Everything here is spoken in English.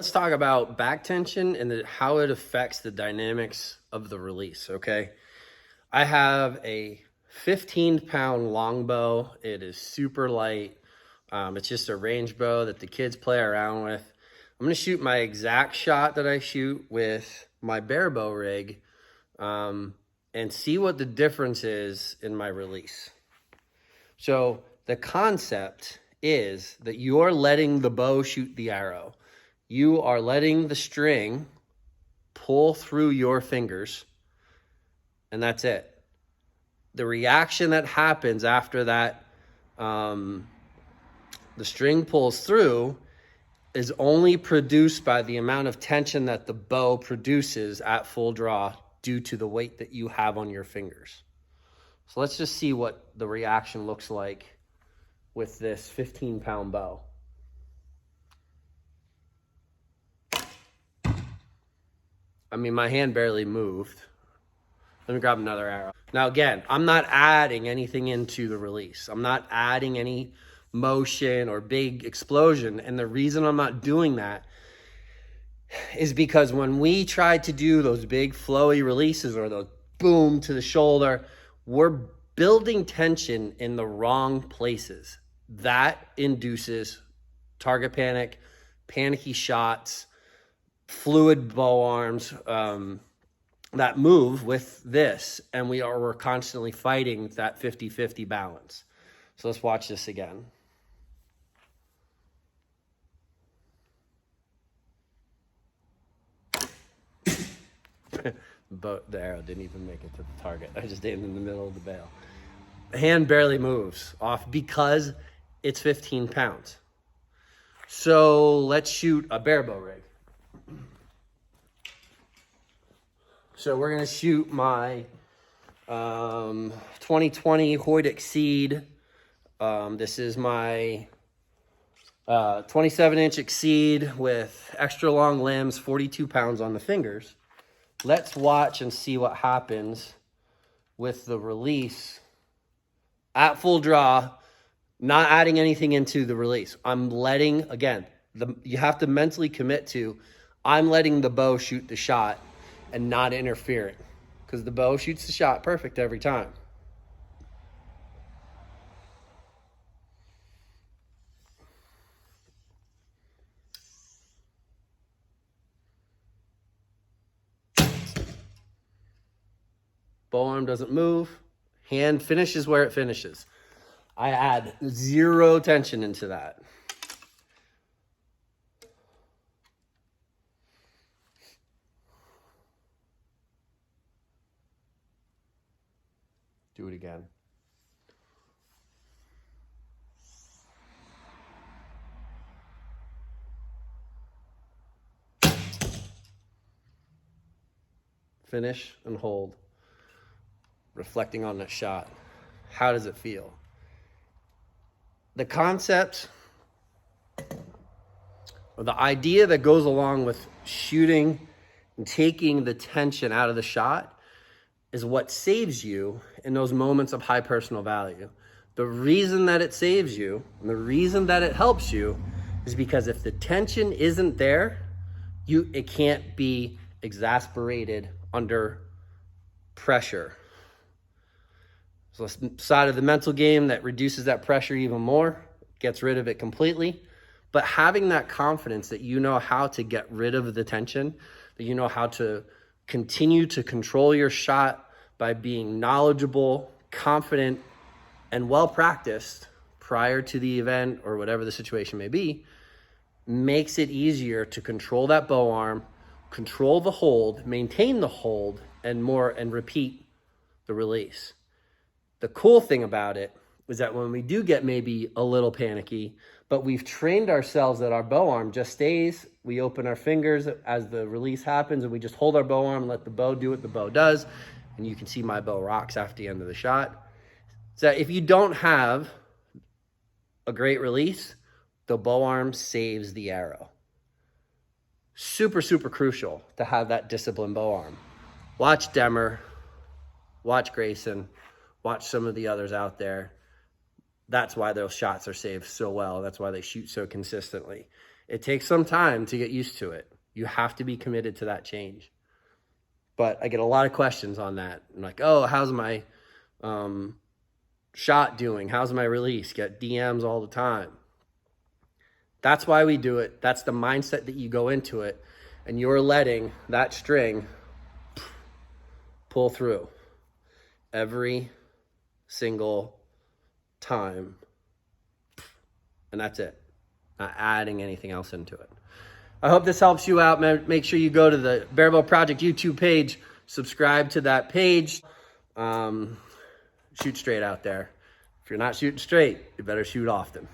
Let's talk about back tension and how it affects the dynamics of the release, okay? I have a 15-pound longbow. It is super light. It's just a range bow that the kids play around with. I'm going to shoot my exact shot that I shoot with my barebow rig and see what the difference is in my release. So the concept is that you're letting the bow shoot the arrow. You are letting the string pull through your fingers, and that's it. The reaction that happens after that, the string pulls through, is only produced by the amount of tension that the bow produces at full draw due to the weight that you have on your fingers. So let's just see what the reaction looks like with this 15-pound bow. I mean, my hand barely moved. Let me grab another arrow. Now, again, I'm not adding anything into the release. I'm not adding any motion or big explosion. And the reason I'm not doing that is because when we try to do those big flowy releases or those boom to the shoulder, we're building tension in the wrong places. That induces target panic, panicky shots, fluid bow arms that move with this, and we're constantly fighting that 50-50 balance. So let's watch this again. But the arrow didn't even make it to the target. I just aimed in the middle of the bail. The hand barely moves off because it's 15 pounds. So let's shoot a barebow rig. So we're going to shoot my 2020 Hoyt Exceed. This is my 27-inch Exceed with extra long limbs, 42 pounds on the fingers. Let's watch and see what happens with the release at full draw, not adding anything into the release. I'm letting, again, you have to mentally commit to, I'm letting the bow shoot the shot and not interfering, because the bow shoots the shot perfect every time. Bow arm doesn't move. Hand finishes where it finishes. I add zero tension into that. Do it again. Finish and hold. Reflecting on that shot. How does it feel? The concept or the idea that goes along with shooting and taking the tension out of the shot is what saves you in those moments of high personal value. The reason that it saves you and the reason that it helps you is because if the tension isn't there, it can't be exasperated under pressure. So side of the mental game that reduces that pressure even more, gets rid of it completely. But having that confidence that you know how to get rid of the tension, that you know how to continue to control your shot by being knowledgeable, confident, and well-practiced prior to the event or whatever the situation may be, makes it easier to control that bow arm, control the hold, maintain the hold, and repeat the release. The cool thing about it is that when we do get maybe a little panicky, but we've trained ourselves that our bow arm just stays, we open our fingers as the release happens, and we just hold our bow arm and let the bow do what the bow does. And you can see my bow rocks after the end of the shot. So if you don't have a great release, the bow arm saves the arrow. Super, super crucial to have that disciplined bow arm. Watch Demmer, watch Grayson, watch some of the others out there. That's why those shots are saved so well. That's why they shoot so consistently. It takes some time to get used to it. You have to be committed to that change. But I get a lot of questions on that. I'm like, oh, how's my shot doing? How's my release? Get DMs all the time. That's why we do it. That's the mindset that you go into it. And you're letting that string pull through every single time. And that's it. Not adding anything else into it. I hope this helps you out, man. Make sure you go to the Bearable Project YouTube page, subscribe to that page. Shoot straight out there. If you're not shooting straight, you better shoot often.